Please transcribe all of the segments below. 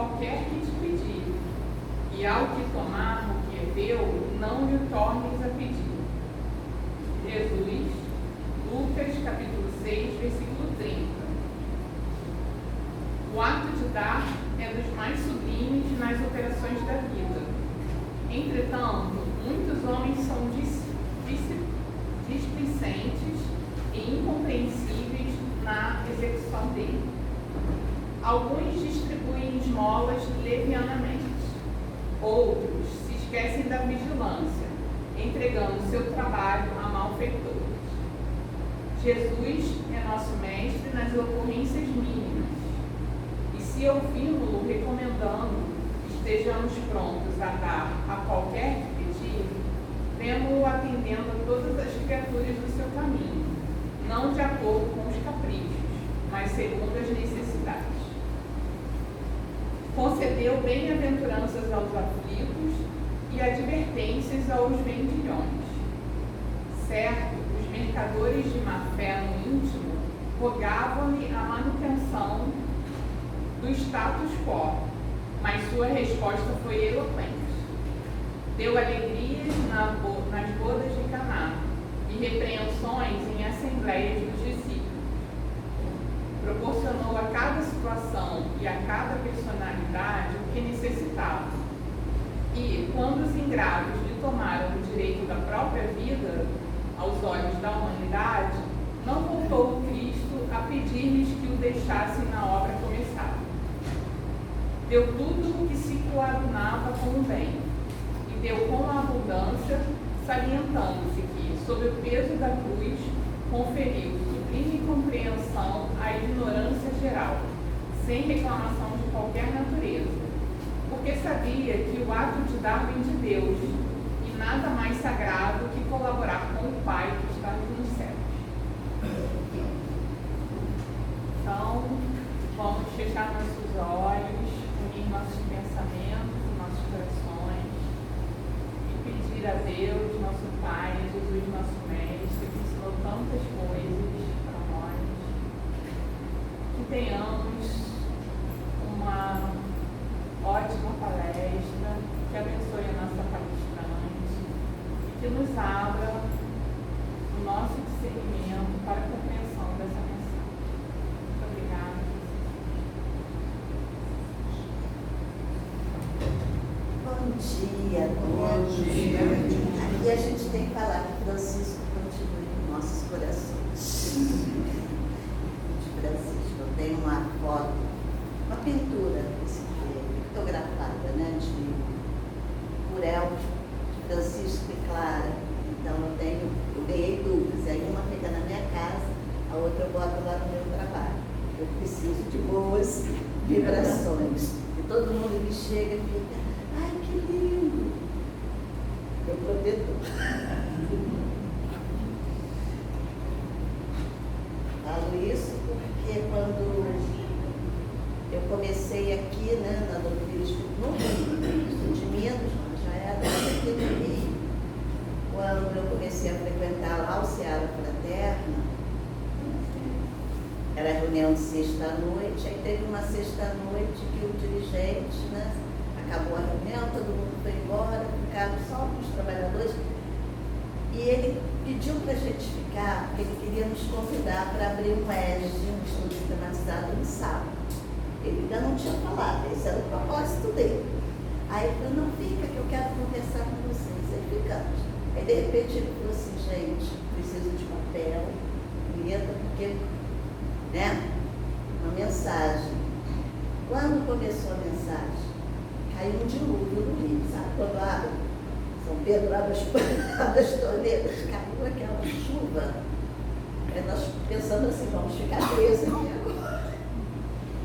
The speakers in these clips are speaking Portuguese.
qualquer que te pedir, e ao que tomar o que é teu, não lhe tornes a pedir. Jesus, Lucas capítulo 6, versículo 30. O ato de dar é dos mais sublimes nas operações da vida. Entretanto, muitos homens são displicentes e incompreensíveis na execução dele. Alguns distribuem esmolas levianamente, outros se esquecem da vigilância, entregando seu trabalho a malfeitores. Jesus é nosso mestre nas ocorrências mínimas, e se ouvimos-lo recomendando que estejamos prontos a dar a qualquer que pedir, vemos-o atendendo a todas as criaturas do seu caminho, não de acordo com os caprichos, mas segundo as necessidades. Concedeu bem-aventuranças aos aflitos e advertências aos vendilhões. Certo, os mercadores de má-fé no íntimo rogavam-lhe a manutenção do status quo, mas sua resposta foi eloquente. Deu alegrias nas bodas de Caná e repreensões em assembleias dos discípulos. Proporcionou a cada situação e a cada personalidade o que necessitava. E, quando os ingratos lhe tomaram o direito da própria vida, aos olhos da humanidade, não voltou o Cristo a pedir-lhes que o deixassem na obra começada. Deu tudo o que se coadunava com o bem, e deu com abundância, salientando-se que, sob o peso da cruz, conferiu sublime compreensão à ignorância geral, sem reclamação de qualquer natureza, porque sabia que o ato de dar vem de Deus, e nada mais sagrado que colaborar com o Pai que está nos céus. Então, vamos fechar nossos olhos, unir nossos pensamentos, nossos corações, e pedir a Deus, nosso Pai, a Jesus, nosso Mestre, que ensinou tantas coisas para nós, que tenhamos uma ótima palestra, que abençoe a nossa palestrante e que nos abra o nosso discernimento para a compreensão dessa mensagem. Muito obrigada. Bom dia. Aqui a gente tem que falar que Francisco continue em nossos corações. De Francisco, eu tenho uma foto, uma pintura fotografada, né, por Elvio, de Francisco e Clara. Então eu ganhei duas, e aí uma fica na minha casa, a outra eu boto lá no meu trabalho. Eu preciso de boas vibrações. E todo mundo que chega e fica, ai, que lindo! Meu protetor. Falo isso porque quando eu comecei aqui, né, na doutrina no Rio de Minas, já era aqui no Rio, quando eu comecei a frequentar lá o Seara Fraterna, era reunião de sexta-noite, aí teve uma sexta-noite que o dirigente, né, acabou a reunião, todo mundo foi embora, ficaram só os trabalhadores, e ele pediu para a gente ficar, porque ele queria nos convidar para abrir um ESG, um estudo sistematizado no sábado. Ele ainda não tinha falado, esse era o propósito dele. Aí ele falou, não fica que eu quero conversar com vocês. Aí ficamos. Aí de repente ele falou assim, gente, preciso de papel, caneta, porque, né, uma mensagem. Quando começou a mensagem, caiu um dilúvio no Rio, sabe? Quando abre, São Pedro abre as torneiras, caiu aquela chuva. Aí nós pensamos assim, vamos ficar presos aqui agora.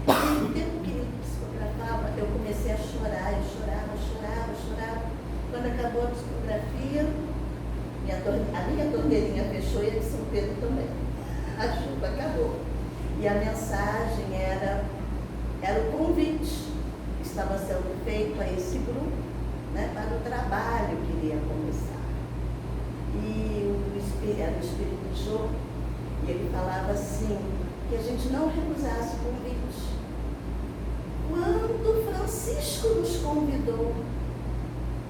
E o tempo que ele psicografava, eu comecei a chorar, eu chorava. Quando acabou a psicografia, a minha torneirinha fechou e a de São Pedro também. A chuva acabou. E a mensagem era o convite que estava sendo feito a esse grupo, né, para o trabalho que iria começar. E era o Espírito Jô, e ele falava assim, que a gente não recusasse o convite. Quando convidou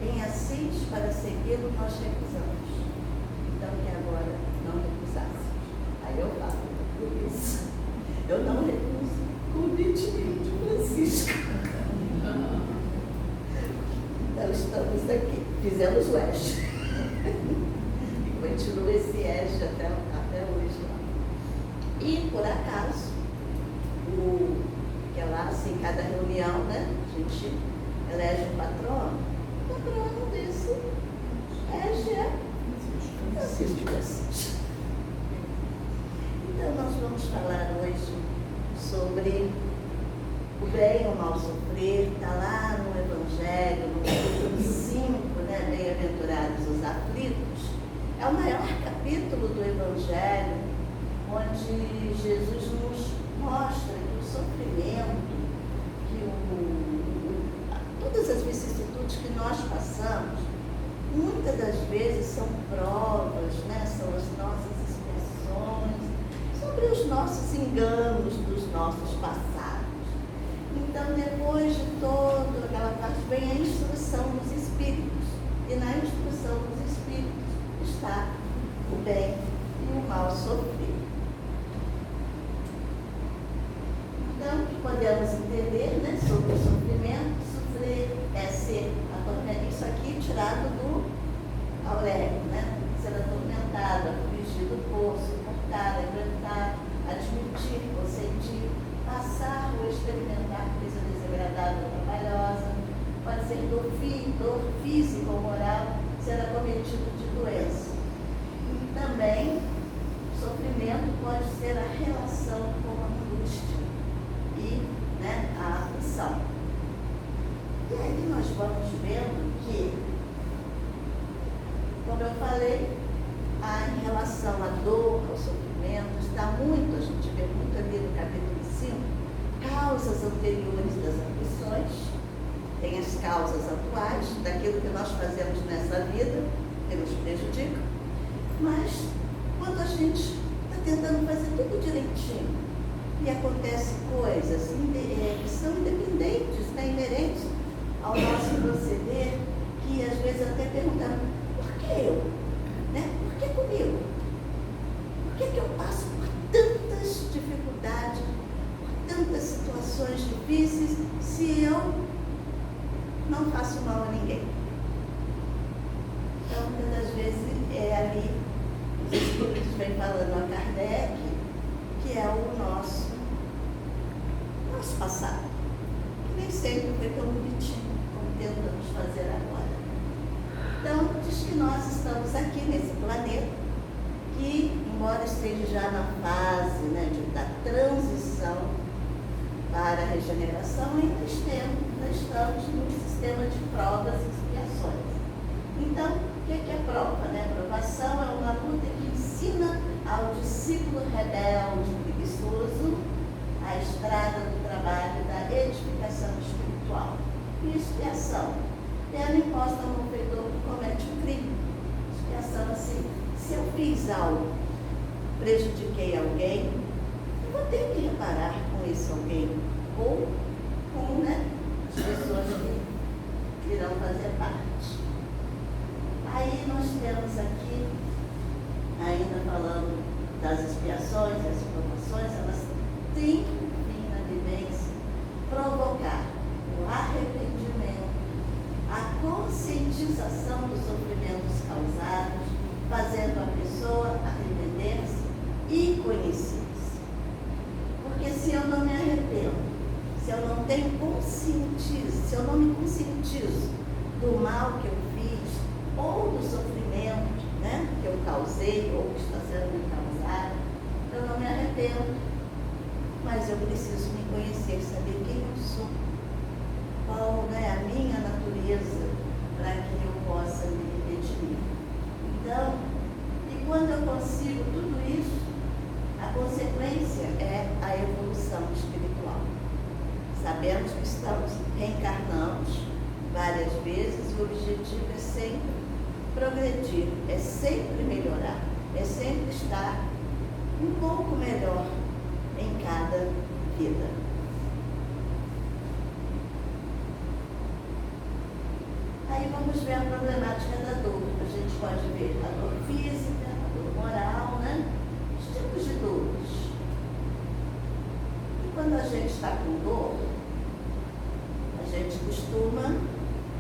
em Assis para segui-lo, nós recusamos. Então, que agora não recusássemos. Aí eu falo, por isso, eu não recuso o convite de Francisco. Então, estamos aqui, fizemos o EJA. E continua esse EJA até hoje. E, por acaso, que é lá, assim, cada reunião, né, a gente elege um patrono. O patrono desse EJA é Francisco de Assis. Então, nós vamos falar hoje sobre o bem ou mal sofrer. Está lá no Evangelho, no capítulo 5, né? Bem-aventurados os aflitos. É o maior capítulo do Evangelho, onde Jesus nos mostra que o sofrimento, todas as vicissitudes que nós passamos, muitas das vezes são provas, né? São as nossas expiações sobre os nossos enganos dos nossos passados. Então, depois de toda aquela parte, vem a instrução dos Espíritos. E na instrução dos Espíritos está o bem e o mal sofrer. Então, podemos entender, né, sobre o sofrimento. Sofrer é ser atormentado. Isso aqui tirado do Aurélio, né? Ser atormentado, afligido por, suportar, enfrentar, admitir, consentir, passar ou experimentar coisa desagradável ou trabalhosa, pode ser dor física ou moral, ser acometido de doença. E também, sofrimento pode ser a relação com a angústia e, né, a aflição. E aí nós vamos vendo que, como eu falei, em relação à dor, ao sofrimento, está muito, a gente vê muito ali no capítulo 5, causas anteriores das aflições, tem as causas atuais, daquilo que nós fazemos nessa vida, que nos prejudica, mas quando a gente está tentando fazer tudo direitinho e acontecem coisas que são independentes, né, inerentes ao nosso proceder, que às vezes até perguntamos, por que eu? Né? Por que comigo? Por que eu passo por tantas dificuldades, por tantas situações difíceis, se eu não faço mal a ninguém? Então, muitas das vezes é ali, os Espíritos vêm falando a Kardec, que é o nosso passado, que nem sempre foi tão bonitinho como tentamos fazer agora. Então, diz que nós estamos aqui nesse planeta, que, embora esteja já na fase, né, da transição para a regeneração, ainda estamos num sistema de provas e expiações. Então, o que é prova? Né? A provação é uma luta que ensina ao discípulo rebelde, preguiçoso, a estrada do trabalho da edificação espiritual. E expiação? Pena imposta ao malfeitor que comete um crime. Expiação assim, se eu fiz algo, prejudiquei alguém, eu vou ter que reparar com esse alguém, ou com, né, as pessoas que irão fazer parte. Aí nós temos aqui, ainda falando das expiações, das provações, elas têm que vir na vivência provocar o arrependimento, a conscientização dos sofrimentos causados, fazendo a pessoa arrepender-se e conhecer-se. Porque se eu não me arrependo, se eu não tenho conscientizo, se eu não me conscientizo do mal que eu fiz, ou do sofrimento, né, que eu causei, ou que está sendo me causado, eu não me arrependo. Mas eu preciso me conhecer, saber quem eu sou, qual é a minha natureza, para que eu possa me redimir. Então, e quando eu consigo tudo isso, a consequência é a evolução espiritual. Sabemos que estamos reencarnamos várias vezes e o objetivo é sempre progredir, é sempre melhorar, é sempre estar um pouco melhor em cada vida. vamos ver a problemática da dor. A gente pode ver a dor física, a dor moral, né? Os tipos de dores. E quando a gente está com dor, a gente costuma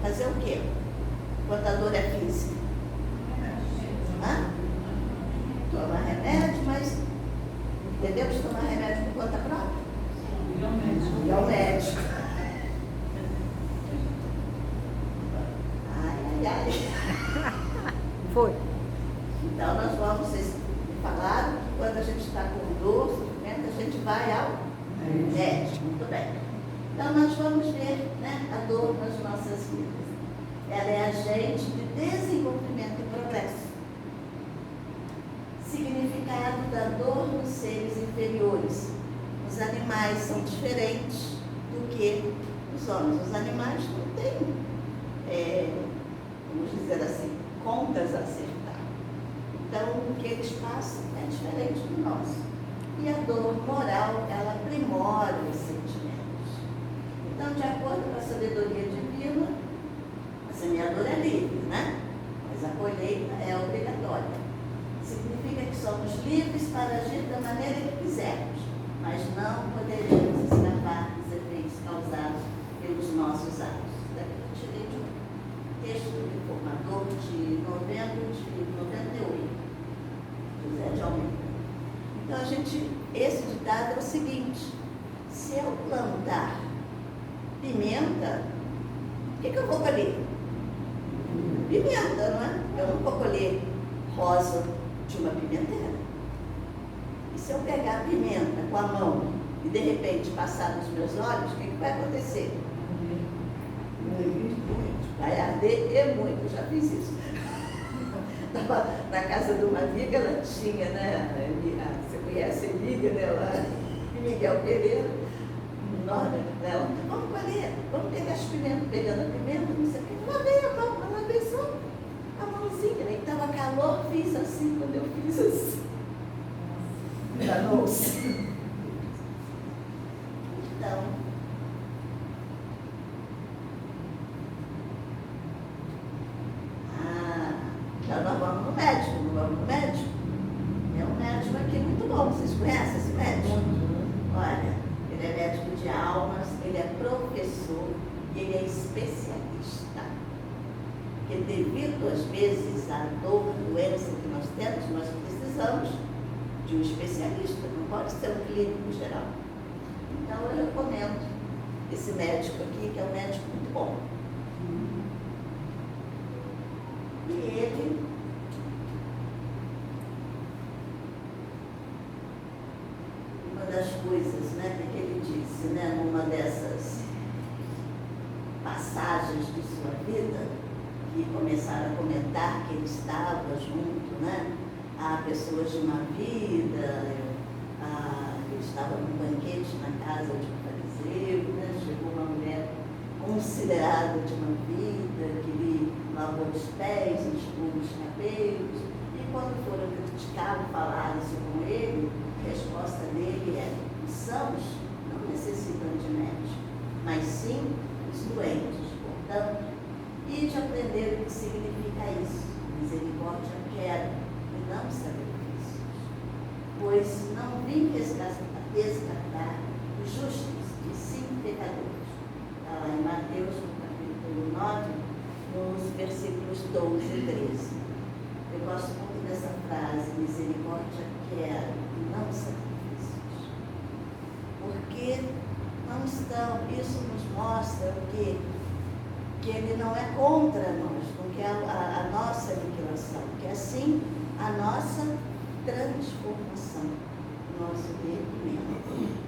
fazer o quê? Quando a dor é física? Toma remédio, mas devemos tomar remédio por conta própria? E ao médico. Ai. Foi. Então nós vamos, vocês falaram que quando a gente está com dor, sofrimento, a gente vai ao médico. Muito bem. Então nós vamos ver, né, a dor nas nossas vidas. Ela é agente de desenvolvimento e progresso. Significado da dor nos seres inferiores. Os animais são diferentes do que os homens. Os animais não têm, vamos dizer assim, contas a acertar. Então, o que eles passam é diferente do nosso. E a dor moral, ela aprimora os sentimentos. Então, de acordo com a sabedoria divina, a semeadura é livre, né? Mas a colheita é obrigatória. Significa que somos livres para agir da maneira que quisermos, mas não poderemos escapar dos efeitos causados pelos nossos atos. Daqui eu tirei de um texto do Reformador de novembro de 98, José de Almeida. Então, esse ditado é o seguinte: se eu plantar pimenta, o que eu vou colher? Pimenta, não é? Eu não vou colher rosa de uma pimenteira. E se eu pegar a pimenta com a mão e de repente passar nos meus olhos, o que vai acontecer? Muito. Vai arder e muito. Eu já fiz isso. Estava na casa de uma amiga, ela tinha, né? Você conhece a amiga dela, Miguel Pereira, enorme dela. Vamos colher, vamos pegar as pimentas, pegando a pimenta, não sei o que. Lavei a mão, lavei só a mãozinha, né? Estava calor, fiz assim, quando eu fiz assim. Danou-se. Então, nós vamos no médico, não vamos no médico? É um médico aqui muito bom, vocês conhecem esse médico? Olha, ele é médico de almas, ele é professor, ele é especialista. Porque devido, às vezes, à dor, à doença que nós temos, nós precisamos de um especialista, não pode ser um clínico geral. Então, eu recomendo esse médico aqui, que é um médico muito bom. E ele uma das coisas, né, que ele disse, né, numa dessas passagens de sua vida, que começaram a comentar que ele estava junto, né, a pessoas de uma vida, ele estava num banquete na casa de um fariseu, né, chegou uma mulher considerada de uma vida, que lhe lavou os pés, enxugou os cabelos, e quando foram criticar, falar isso com ele, a resposta dele é: os sãos não necessitam de médico, mas sim os doentes. Portanto, ide aprender o que significa isso. Misericórdia quero e não sacrifícios, pois não vim resgatar os justos, e sim pecadores. Está lá em Mateus, no capítulo 9, nos versículos 12 e 13. Eu gosto muito dessa frase: misericórdia quero e não sacrifícios. Porque não estão, isso nos mostra o que ele não é contra nós, não quer a nossa aniquilação, que é sim a nossa transformação, o nosso derretimento.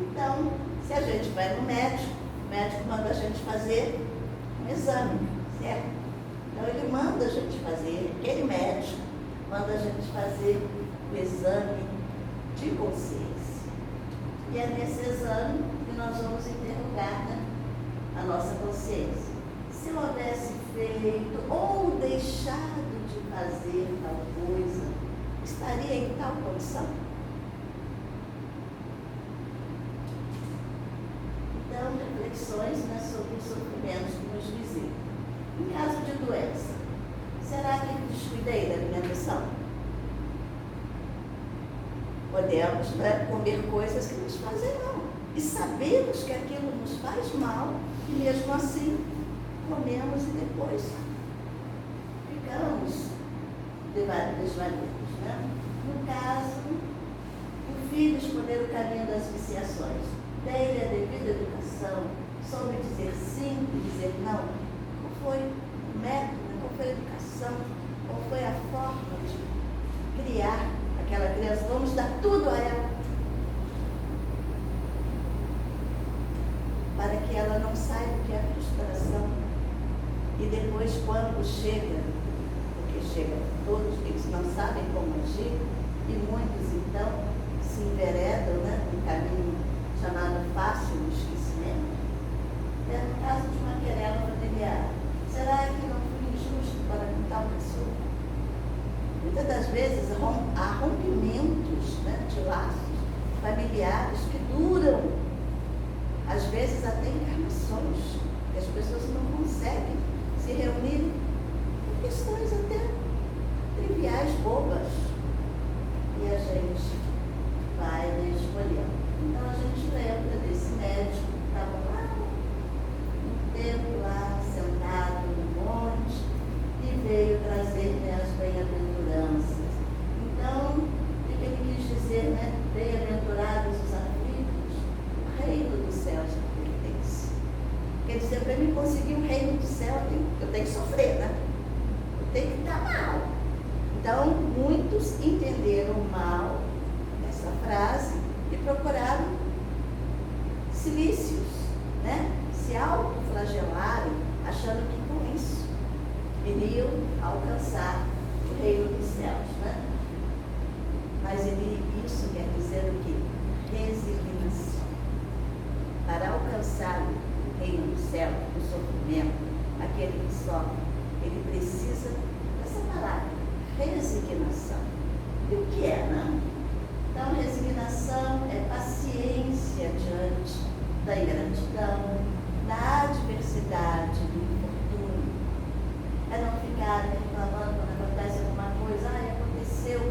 Então, se a gente vai no médico, o médico manda a gente fazer um exame, certo? Então, ele manda a gente fazer, aquele médico manda a gente fazer o exame de consciência. E é nesse exame que nós vamos interrogar, né, a nossa consciência. Se eu houvesse feito ou deixado de fazer tal coisa, estaria em tal condição? Então, reflexão. reflexões, né, sobre os sofrimentos que nos visitam. Em caso de doença, será que descuidei da alimentação? Podemos, né, comer coisas que nos fazem mal. E sabemos que aquilo nos faz mal, e mesmo assim comemos e depois ficamos desvalidos, né? No caso, o filho escolher o caminho das viciações, dei-lhe a devida educação, soube dizer sim e dizer não. Qual foi o método, qual foi a educação, qual foi a forma de criar aquela criança? Vamos dar tudo a ela, para que ela não saiba o que é frustração. E depois, quando chega, porque chega todos, eles não sabem como agir, e muitos então se enveredam, né, num caminho chamado fácil do esquecimento. É no caso de uma querela familiar. Será que não fui injusto para com tal pessoa? Muitas das vezes há rompimentos, né, de laços familiares que duram, às vezes até encarnações, que as pessoas não conseguem se reunir por questões até triviais, bobas. E a gente vai escolhendo. Então a gente lembra desse médico que estava lá, um tempo lá, sentado no monte, e veio trazer, né, as bem-aventuranças. Então, o que ele quis dizer, né? Bem-aventurados os aflitos, o reino dos céus pertence. Quer dizer, para mim conseguir o reino do céu, eu tenho que sofrer, né? Eu tenho que estar mal. Então, muitos entenderam mal essa frase e procuraram cilícios, né? Se autoflagelarem, achando que com isso iriam alcançar o reino dos céus, né? Mas isso quer dizer o quê? Resignação. Para alcançar o reino do céu, o sofrimento, aquele que sofre, ele precisa dessa palavra, resignação. E o que é, não? Então, resignação é paciência diante da ingratidão, da adversidade, do infortúnio. É não ficar reclamando quando acontece alguma coisa. Aconteceu.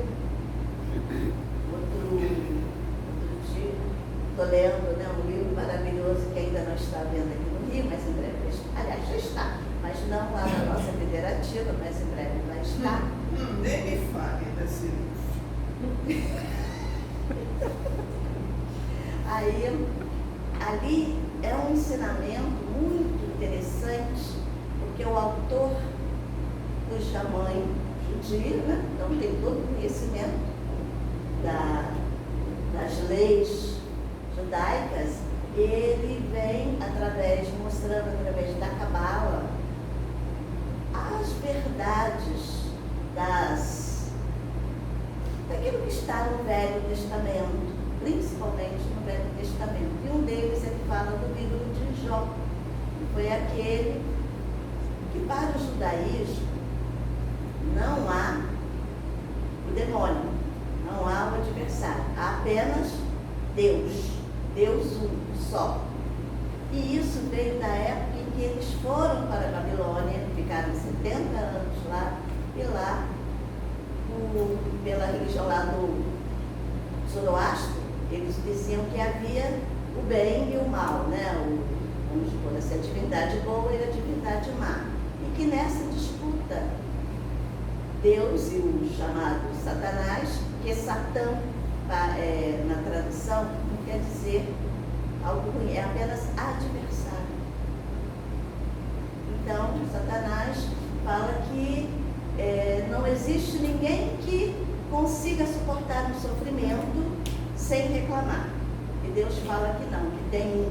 Outro dia, estou lendo, né, um livro maravilhoso que ainda não está vendo aqui no Rio, mas em breve, aliás, já está, mas não lá na nossa federativa, mas em breve vai estar. Nem me fale desse livro. Aí, ali é um ensinamento muito interessante, porque o autor, cuja mãe judia, né, então tem todo o conhecimento das leis judaicas, ele vem mostrando através da Cabala as verdades daquilo que está no Velho Testamento, principalmente no Velho Testamento. E um deles ele fala do livro de Jó, que foi aquele que para o judaísmo não há o demônio, não há o adversário, há apenas Deus, Deus único, só. E isso veio da época em que eles foram para a Babilônia, ficaram 70 anos lá, e lá, pela religião lá do Zoroastro, eles diziam que havia o bem e o mal, né? Vamos supor, essa divindade boa e a divindade má. E que nessa disputa, Deus e o chamado Satanás, que Satã, na tradução, não quer dizer algo ruim, é apenas adversário. Então, Satanás fala que não existe ninguém que consiga suportar um sofrimento sem reclamar. E Deus fala que não, que tem um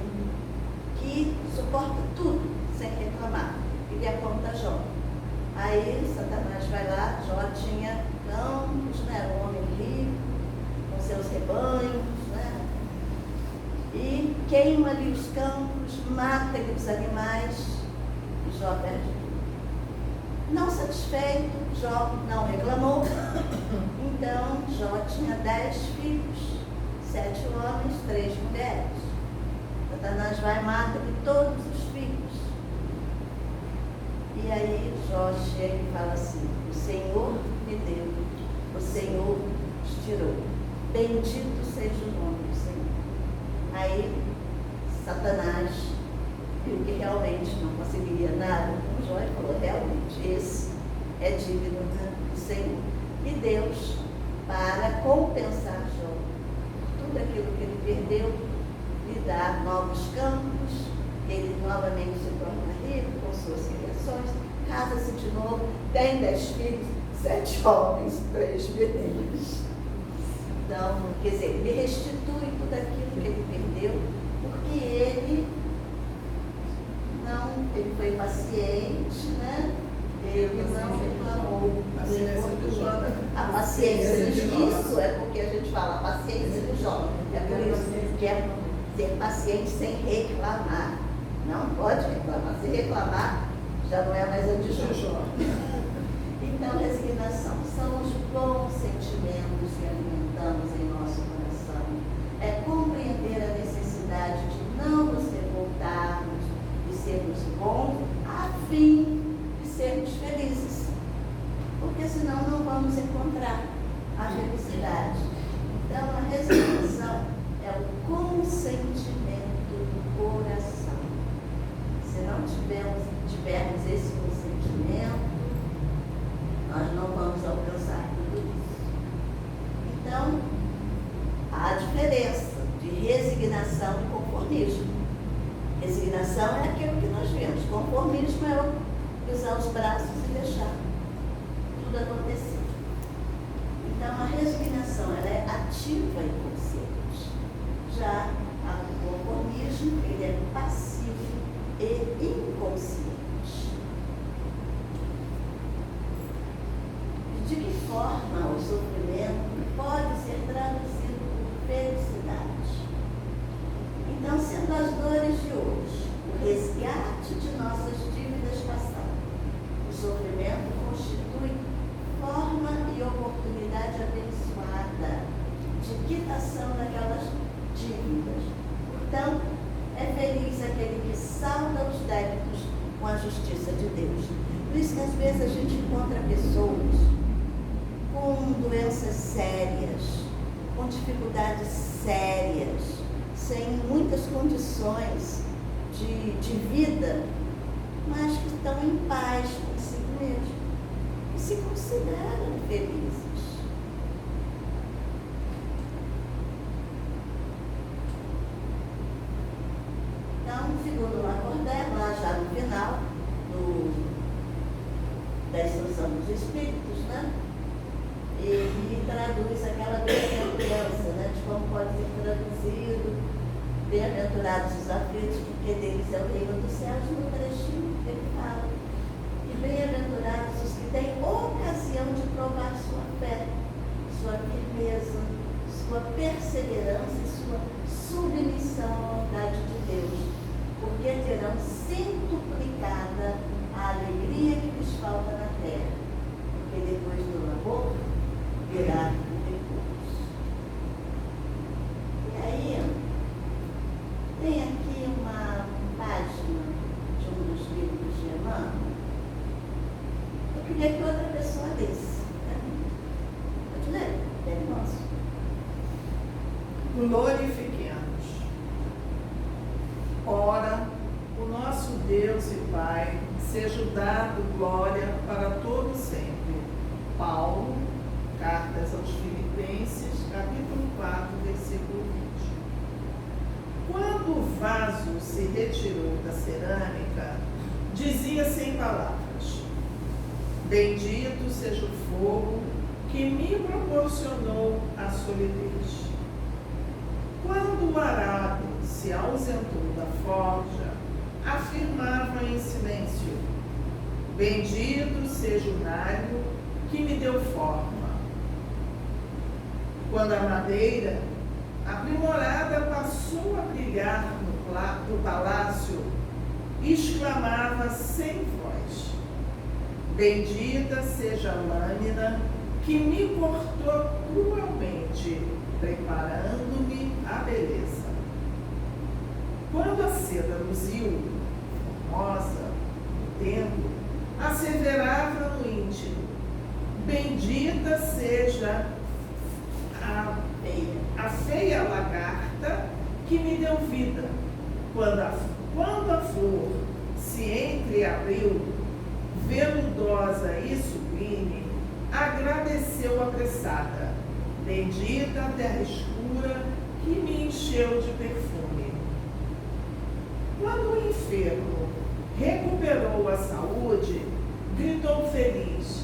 que suporta tudo sem reclamar. E lhe aponta Jó. Aí Satanás vai lá, Jó tinha campos, né, era um homem rico, com seus rebanhos, né? E queima-lhe os campos, mata-lhe os animais, e Jó perde tudo. Não satisfeito, Jó não reclamou. Então, Jó tinha 10 filhos, 7 homens, 3 mulheres. Satanás vai e mata-lhe todos os filhos. E aí Jó chega e fala assim: o Senhor me deu, o Senhor te tirou. Bendito seja o nome do Senhor. Aí Satanás viu que realmente não conseguiria nada com Jó e falou: realmente, esse é digno do Senhor. E Deus, para compensar Jó por tudo aquilo que ele perdeu, lhe dá novos campos, ele novamente se torna rico com suas criações, casa-se de novo, tem 10 filhos, 7 homens, 3 meninos. Então, quer dizer, ele restitui tudo aquilo que ele perdeu, porque ele foi paciente, né? Ele não reclamou. A paciência disso é porque a gente fala a paciência de Jó. É por isso que é ser paciente sem reclamar. Não pode reclamar. Se reclamar, já não é mais a de Jó. Então, resignação são os bons sentimentos que alimentamos em nosso coração. É compreender a necessidade de não nos revoltarmos, de sermos bons, a fim de sermos felizes. Porque senão não vamos encontrar a felicidade. Então, a resignação é o consentimento do coração. Se não tivermos esse consentimento, nós não vamos alcançar tudo isso. Então, há a diferença de resignação e conformismo. Resignação é aquilo que nós vemos. Conformismo é o cruzar os braços e deixar tudo acontecer. Então, a resignação ela é ativa e consciente. Já o conformismo ele é passivo e inconsciente. De que forma o sofrimento pode ser traduzido por felicidade? Então, sendo as dores de hoje o resgate de nossas dívidas passadas, o sofrimento constitui forma e oportunidade abençoada de quitação daquelas dívidas. Portanto, é feliz aquele que salda os débitos com a justiça de Deus. Por isso que às vezes a gente encontra pessoas com doenças sérias, com dificuldades sérias, sem muitas condições de vida, mas que estão em paz consigo mesmo e se consideram felizes. Então, segundo Lacordaire, lá já no final da instrução dos Espíritos, né? Ele traduz aquela bem-aventurança, né, de como pode ser traduzido: bem-aventurados os aflitos, porque deles é o reino dos céus. No trechinho ele fala: e bem-aventurados os que têm ocasião de provar sua fé, sua firmeza, sua perseverança e sua submissão à vontade de Deus, porque terão centuplicada a alegria que lhes falta na terra, porque depois do labor virá o recurso. E aí, tem aqui uma página de um dos livros de Emmanuel. Eu queria que outra pessoa lesse. Pode ler? É nosso. Glorifiquemos. Ora, o nosso Deus e Pai, seja dado glória para todo sempre. Paulo, Cartas aos Filipenses, capítulo 4, versículo 20. Quando o vaso se retirou da cerâmica, dizia sem palavras: bendito seja o fogo que me proporcionou a solidez. Quando o arado se ausentou da forja, afirmava em silêncio: bendito seja o nalho que me deu forma. Quando a madeira aprimorada passou a brilhar no palácio, exclamava sem voz: bendita seja a lâmina que me cortou cruelmente, preparando-me a beleza. Quando a seda luziu, formosa, no templo, asseverava no íntimo: bendita seja a feia lagarta que me deu vida. Quando a flor se entreabriu, veludosa e sublime, agradeceu apressada: bendita a terra escura que me encheu de perfume. Quando o enfermo recuperou a saúde, gritou feliz: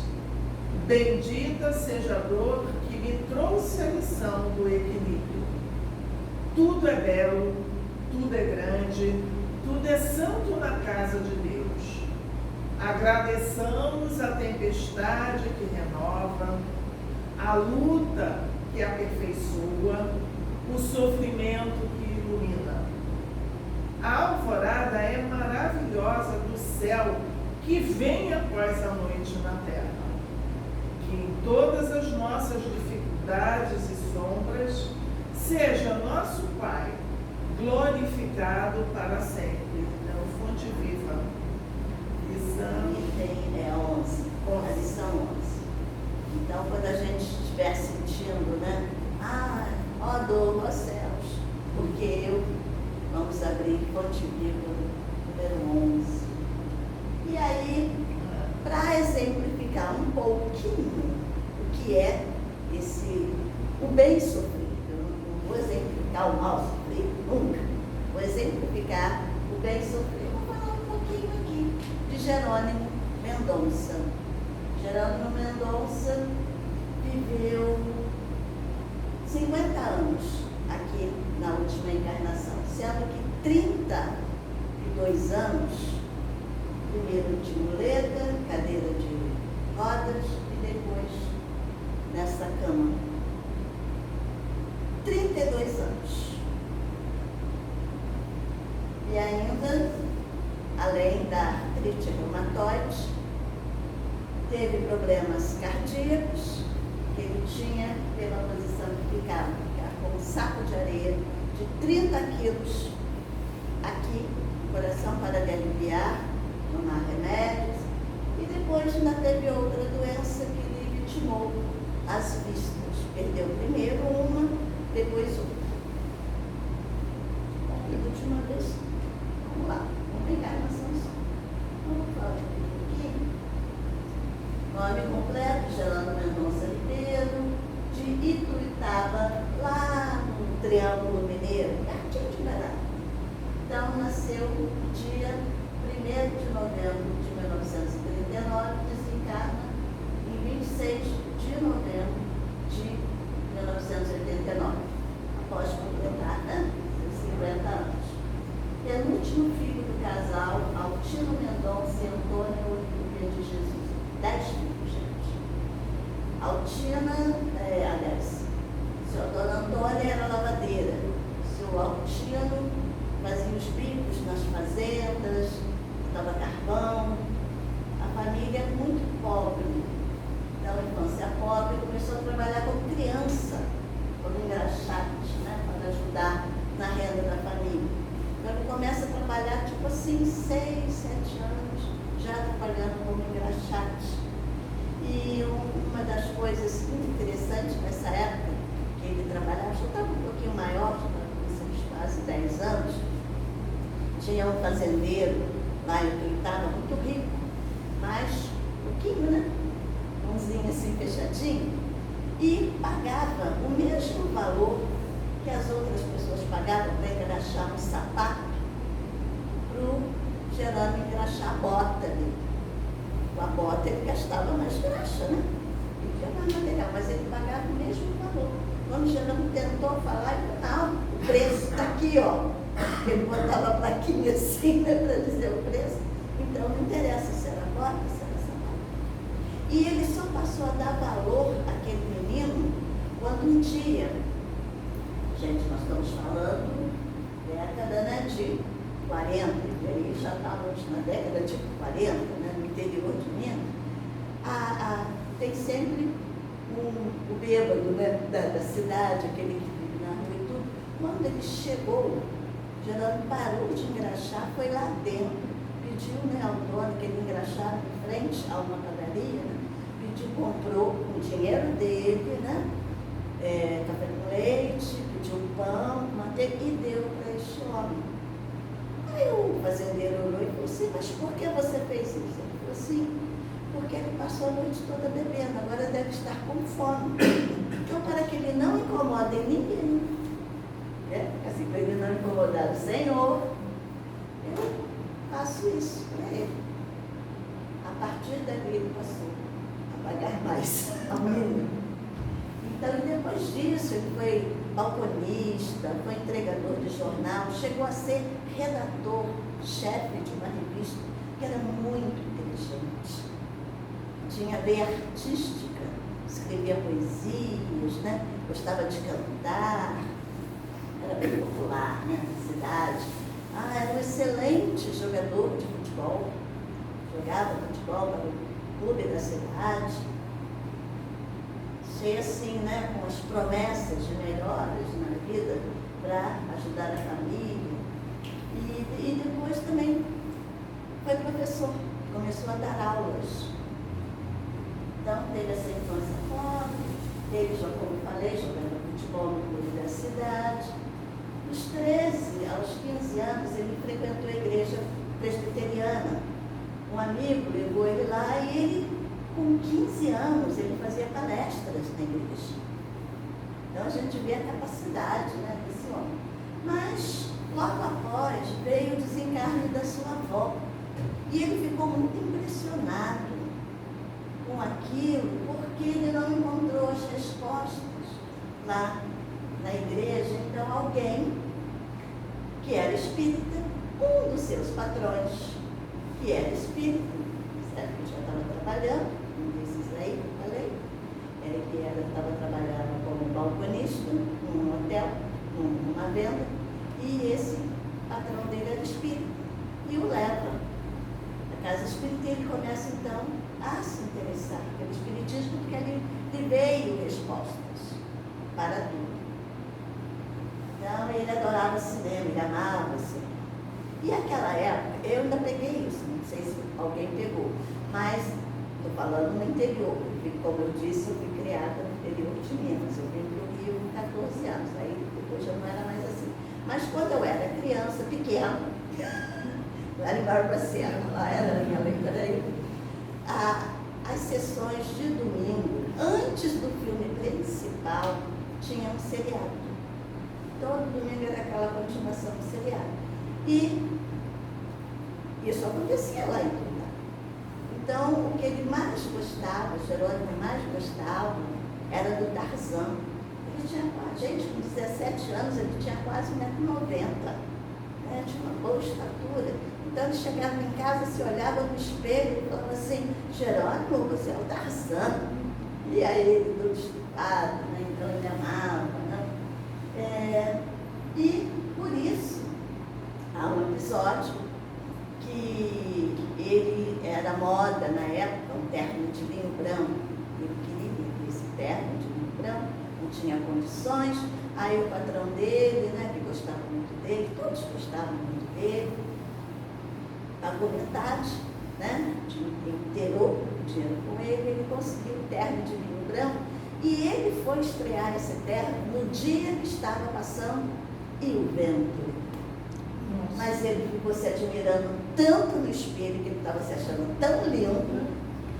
bendita seja a dor que me trouxe a lição do equilíbrio. Tudo é belo, tudo é grande, tudo é santo na casa de Deus. Agradeçamos a tempestade que renova, a luta que aperfeiçoa, o sofrimento que ilumina. A alvorada é maravilhosa do céu que vem após a noite na terra. Que em todas as nossas dificuldades e sombras seja nosso Pai glorificado para sempre. É o Fonte Viva. Lição Item 11, a lição 11. Então, quando a gente estiver sentindo, né? Ó dor, ó céus, porque vamos abrir Fonte Viva, número 11. E aí, para exemplificar um pouquinho o que é o bem sofrido, eu não vou exemplificar o mal sofrido, nunca. Vou exemplificar o bem sofrido. Vou falar um pouquinho aqui de Jerônimo Mendonça. Jerônimo Mendonça viveu 50 anos aqui na última encarnação, sendo que 32 anos, primeiro de muleta, cadeira de rodas e depois nessa cama. 32 anos. E ainda, além da artrite reumatoide, teve problemas cardíacos, que ele tinha pela posição que ficava com um saco de areia de 30 quilos aqui no coração para lhe aliviar, tomar remédios, e depois ainda teve outra doença que lhe vitimou as vistas. Perdeu primeiro uma, depois outra. Bom, e a última vez, vamos lá, uma encarnação só. Vamos falar aqui. Nome completo: Jerônimo Mendonça Ribeiro, de Ituitaba, lá no Triângulo Mineiro, pertinho de Uberaba. Então, nasceu no dia 1º de novembro de 1939, desencarna em 26 de novembro de 1989, após completar, né, 50 anos. Penúltimo filho do casal, Altino Mendonça e Antônia Olívia de Jesus. 10 filhos, gente. Altina, sua dona Antônia era lavadeira, seu Altino fazia os bicos nas fazendas, dava carvão. A família é muito pobre, então a infância pobre, começou a trabalhar como criança, como engraxate, né, para ajudar na renda da família. Então ele começa a trabalhar tipo assim, 6, 7 anos, já trabalhando como engraxate. E uma das coisas muito interessantes nessa época, que ele trabalhava, já estava um pouquinho maior, já estava com quase 10 anos, tinha um fazendeiro lá em que ele estava muito rico, mas pouquinho, né? Mãozinha assim fechadinho, e pagava o mesmo valor que as outras pessoas pagavam para engraxar um sapato, para o Jerônimo engraxar a bota dele. A bota ele gastava mais graxa, né? Ele tinha mais material, mas ele pagava o mesmo valor. Quando o Jerônimo tentou falar, ele falou: não, o preço está aqui, ó. Ele botava a plaquinha assim, né, para dizer o preço. Então não interessa se era bota, se era sapato. E ele só passou a dar valor àquele menino quando um dia, gente, nós estamos falando década, né, de 40, e aí já estávamos na década de 40, né, no interior de Minas. Tem sempre o bêbado, né, da cidade, aquele que vive na rua e tudo. Quando ele chegou Jerônimo parou de engraxar, foi lá dentro, pediu, né, ao dono que ele engraxava em frente a uma padaria, né, pediu, comprou com o dinheiro dele, né, café com leite, pediu pão, manteiga e deu para este homem. Aí o fazendeiro olhou e falou assim, mas por que você fez isso? Ele falou assim, porque ele passou a noite toda bebendo, agora deve estar com fome. Então, para que ele não incomode ninguém, assim, para ele não incomodar o Senhor, eu faço isso para ele. A partir dali ele passou a pagar mais ao menino. Então, depois disso, ele foi balconista, foi entregador de jornal, chegou a ser redator, chefe de uma revista, que era muito inteligente. Tinha veia artística, escrevia poesias, né? Gostava de cantar, era bem popular, né, na cidade. Era um excelente jogador de futebol, jogava futebol para o clube da cidade, cheio assim, né, com as promessas de melhoras na vida para ajudar a família. E depois também foi professor, começou a dar aulas. Então, teve essa infância pobre, teve, como eu falei, jogando futebol no clube da cidade. Dos 13 aos 15 anos, ele frequentou a igreja presbiteriana. Um amigo levou ele lá e ele, com 15 anos, ele fazia palestras na igreja. Então, a gente vê a capacidade, né, desse homem. Mas, logo após, veio o desencarne da sua avó. E ele ficou muito impressionado com aquilo, porque ele não encontrou as respostas lá na igreja. Então, alguém que era espírita, um dos seus patrões, que era espírita, certo? Que já estava trabalhando, um desses aí que eu falei, que estava trabalhando como balconista num hotel, numa venda, e esse patrão dele era espírita, e o leva à casa espírita, e ele começa então a se interessar pelo espiritismo, porque ali lhe veio respostas para tudo. Então, ele adorava cinema, ele amava cinema. E naquela época, eu ainda peguei isso, não sei se alguém pegou, mas estou falando no interior, porque, como eu disse, eu fui criada no interior de Minas. Eu vim para o Rio com 14 anos, aí depois já não era mais assim. Mas quando eu era criança, pequena, não era em Barbacena, lá era na minha leitura, as sessões de domingo, antes do filme principal, tinha um seriado. Todo domingo era aquela continuação do seriado. E isso acontecia lá em Tundá. Então, o que ele mais gostava, o Jerônimo mais gostava, era do Tarzan. Ele tinha, gente, com 17 anos, ele tinha quase 1,90 m, né? Tinha uma boa estatura. Então, ele chegava em casa, se olhava no espelho e falava assim, Jerônimo, você é o Tarzan. E aí ele todo estupado, né? Então ele amava, né? E por isso, há um episódio que ele era moda na época, um terno de linho branco. Ele queria esse terno de linho branco, não tinha condições. Aí o patrão dele, né, que gostava muito dele, todos gostavam muito dele, pagou metade, né, inteirou o dinheiro com ele, ele conseguiu o terno de vinho branco e ele foi estrear esse terno no dia que estava passando e o vento. Nossa. Mas ele ficou se admirando tanto no espelho, que ele estava se achando tão lindo,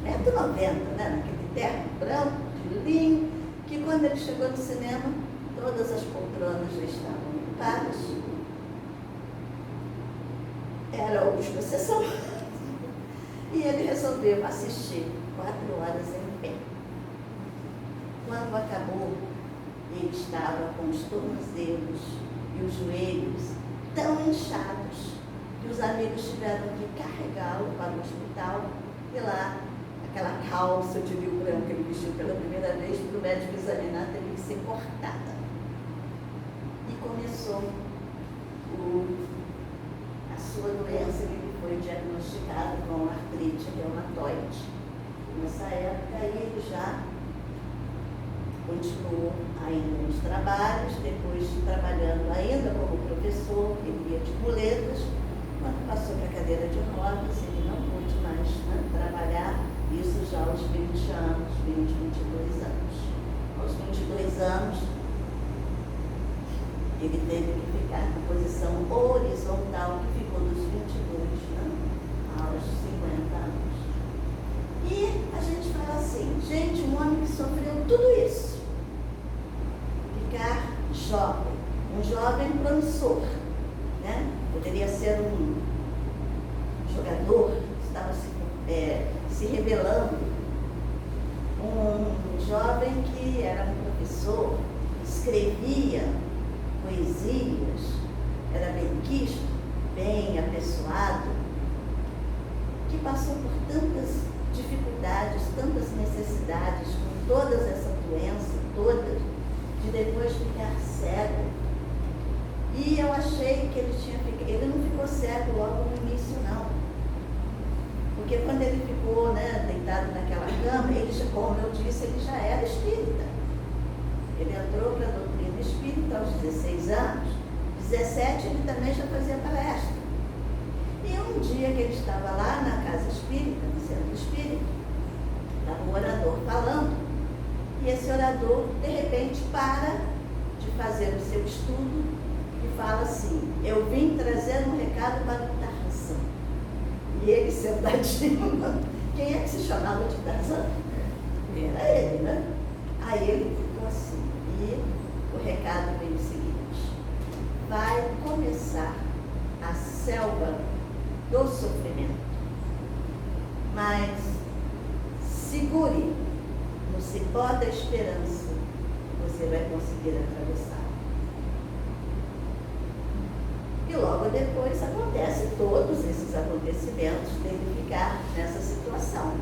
1,90 m, né, naquele terno branco, de linho, que quando ele chegou no cinema, todas as poltronas já estavam ocupadas. Era a última sessão. E ele resolveu assistir 4 horas em pé. Quando acabou, ele estava com os tornozelos e os joelhos tão inchados que os amigos tiveram que carregá-lo para o hospital e lá, aquela calça de vinho branco que ele vestiu pela primeira vez para o médico examinar, teve que ser cortada. E começou a sua doença, ele foi diagnosticado com artrite reumatoide. Nessa época ele já continuou ainda nos trabalhos, depois trabalhando ainda como professor, ele ia de muletas. Quando passou para a cadeira de rodas, ele não pôde mais, né, trabalhar, isso já aos 20 anos, 22 anos. Aos 22 anos, ele teve que ficar na posição horizontal, que ficou dos 22, né, aos 50 anos. E a gente fala assim, gente, um homem que sofreu tudo isso, ficar jovem, um jovem promissor, né? Poderia ser um jogador que estava se rebelando, um jovem que era um professor, escrevia poesias, era benquisto, bem apessoado, que passou por tantas dificuldades, tantas necessidades, com todas essas doenças, todas, de depois ficar cego. E eu achei que ele não ficou cego logo no início, não. Porque quando ele ficou, né, deitado naquela cama, ele já, como eu disse, ele já era espírita. Ele entrou para a doutrina espírita aos 16 anos, 17 ele também já fazia palestra. E um dia que ele estava lá na casa espírita, no centro espírita, estava um orador falando, e esse orador, de repente, para de fazer o seu estudo e fala assim, eu vim trazer um recado para o Tarzan. E ele sentadinho, quem é que se chamava de Tarzan? Era ele, né? Aí ele ficou assim, e o recado veio o seguinte, vai começar a selva do sofrimento, mas segure no cipó da esperança, você vai conseguir atravessar. E logo depois acontecem todos esses acontecimentos dele ficar nessa situação.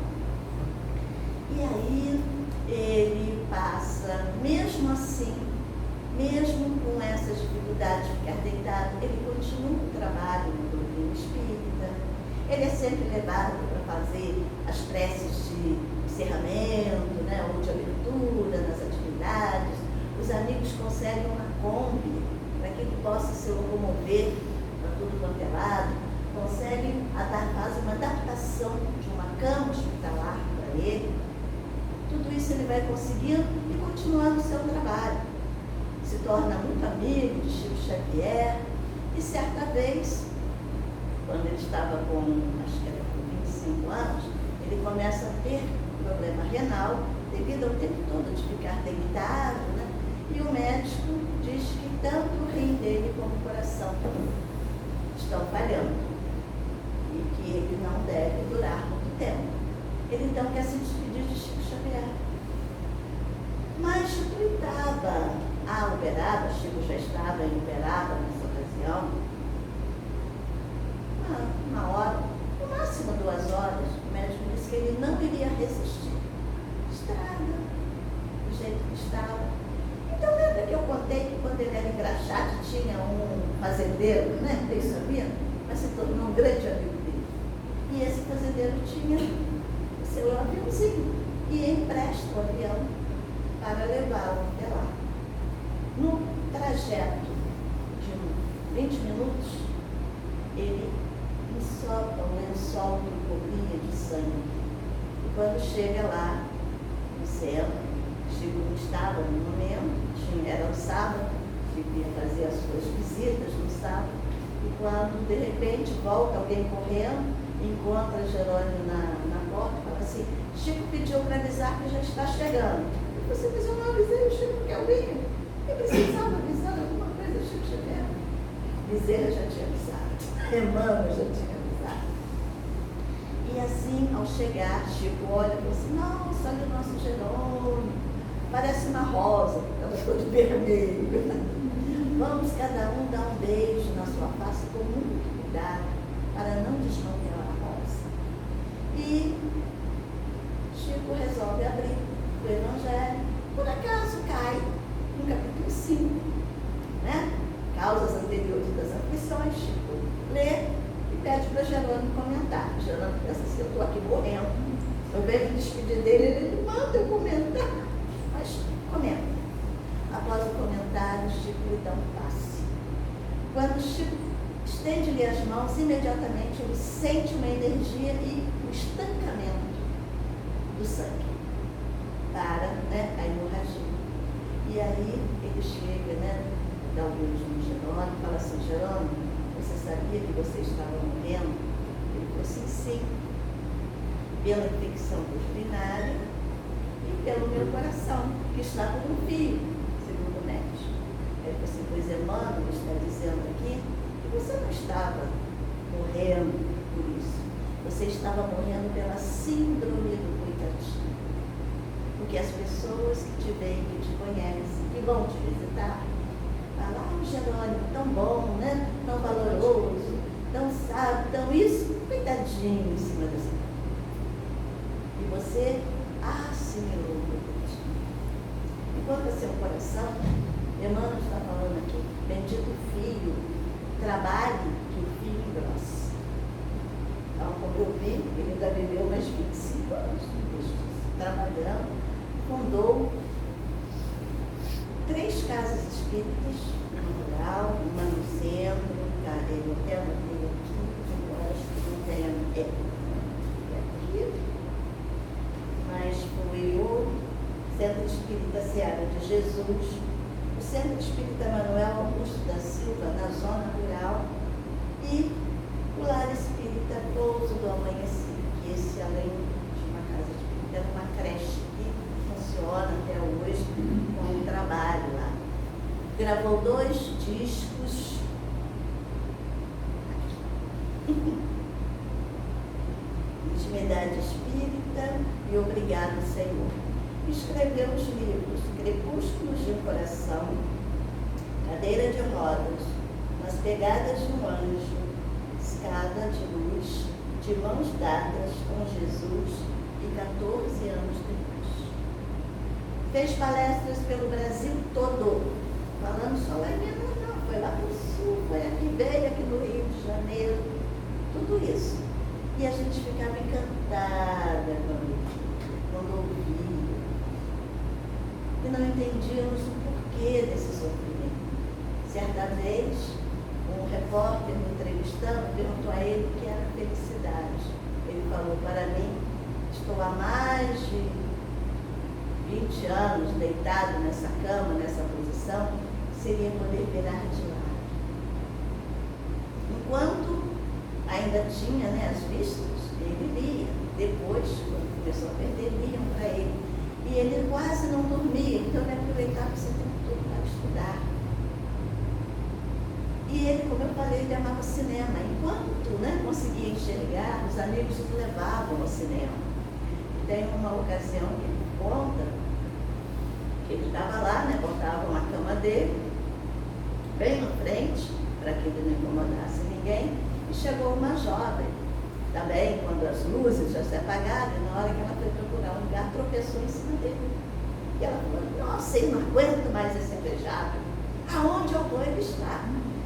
E aí ele passa, mesmo assim, mesmo com essas dificuldades de ficar deitado, ele continua o trabalho no doutrina espírita. Ele é sempre levado para fazer as preces de encerramento, né, ou de abertura nas atividades. Os amigos conseguem uma Kombi para que ele possa se locomover para tudo quanto é lado. Conseguem fazer uma adaptação de uma cama hospitalar para ele. Tudo isso ele vai conseguindo e continuando o seu trabalho. Se torna muito amigo de Chico Xavier e certa vez, quando ele estava com, acho que era com 25 anos, ele começa a ter problema renal devido ao tempo todo de ficar deitado, né? E o médico diz que tanto o rim dele como o coração estão falhando e que ele não deve durar muito tempo. Ele então quer se despedir de Chico Xavier. Mas Chico estava a Uberaba, Chico já estava em Uberaba nessa ocasião, uma hora, no máximo 2 horas, o médico disse que ele não iria resistir. Estrada, do jeito que estava. Então lembra que eu contei que quando ele era engraxado tinha um fazendeiro, né? Vocês sabiam? Mas se tornou um grande amigo dele. E esse fazendeiro tinha o seu aviãozinho e empresta o avião para levá-lo até lá. No trajeto de 20 minutos, ele ensopra um lençol que cobria de sangue. E quando chega lá, no centro, Chico não estava no momento, era um sábado, Chico ia fazer as suas visitas no sábado, e quando de repente volta alguém correndo, encontra Jerônimo na porta e fala assim, Chico pediu para avisar que já está chegando. E você disse, eu não avisei o Chico que eu vinha. Eu precisava avisar alguma coisa, Chico Xavier. Bezerra já tinha avisado, Emmanuel já tinha avisado. E assim, ao chegar, Chico olha e fala assim, nossa, olha o nosso Jerônimo, parece uma rosa, ela ficou de vermelho. Vamos cada um dar um beijo na sua face com muito cuidado, para não desmantelar a rosa. E Chico resolve abrir o Evangelho, por acaso cai no capítulo 5, né? Causas anteriores das aflições, Chico lê e pede para Jerônimo comentar. Jerônimo pensa assim, eu estou aqui morrendo, eu venho me despedir dele, ele manda eu comentar. Mas comenta. Após o comentário, Chico lhe dá um passe. Quando Chico estende-lhe as mãos, imediatamente ele sente uma energia e o estancamento do sangue para, né, a hemorragia. E aí ele chega, né, dá o beijo no Jerônimo, fala assim: Jerônimo, você sabia que você estava morrendo? Ele falou assim: sim, pela infecção urinária e pelo meu coração, que está como um fio, segundo o médico. Ele falou assim: pois Emmanuel está dizendo aqui que você não estava morrendo por isso, você estava morrendo pela síndrome do coitadinho. Porque as pessoas que te veem, que te conhecem, que vão te visitar, falam: ah, o Jerônimo, tão bom, né? Tão valoroso, tão sábio, tão isso, coitadinho em cima dessa cama. E você assimilou o coitadinho. Enquanto é seu coração, Emmanuel está falando aqui: bendito filho, trabalhe que o filho engrosse. Então, como eu vi, ele ainda viveu mais 25 anos trabalhando, fundou 3 casas espíritas, uma rural, uma no centro, ele até manteve aqui, eu acho que não tem aqui, mas foi o Centro Espírita Seara de Jesus, o Centro Espírita Manuel Augusto da Silva, na zona rural, e o Lar Espírita Pouso do Amanhecer, que esse, além de uma casa espírita, é uma creche que funciona até hoje com um trabalho lá. Gravou 2 discos. Intimidade Espírita e Obrigado, Senhor. Escreveu os livros Crepúsculos de Coração, Cadeira de Rodas, Nas Pegadas de um Anjo, Escada de Luz, De Mãos Dadas com Jesus e 14 anos depois. Fez palestras pelo Brasil todo, falando só lá em Minas, não, foi lá para o Sul, foi aqui, veio aqui no Rio de Janeiro, tudo isso. E a gente ficava encantada quando ouvia. E não entendíamos o porquê desse sofrimento. Certa vez, um repórter me entrevistando perguntou a ele o que era felicidade. Ele falou para mim: estou há mais de 20 anos deitado nessa cama, nessa posição, seria poder virar de lado. Enquanto ainda tinha, né, as vistas, ele lia. Depois, quando começou a perder, liam para ele. E ele quase não dormia, então ele aproveitava esse tempo todo para estudar. E ele, como eu falei, ele amava cinema. Enquanto, né, conseguia enxergar, os amigos o levavam ao cinema. E tem uma ocasião que ele conta que ele estava lá, né, botavam a cama dele bem na frente, para que ele não incomodasse ninguém, e chegou uma jovem. Também, quando as luzes já se apagaram, na hora que ela foi procurar um lugar, tropeçou em cima dele. E ela falou: nossa, eu não aguento mais esse aleijado. Aonde eu vou, ele está.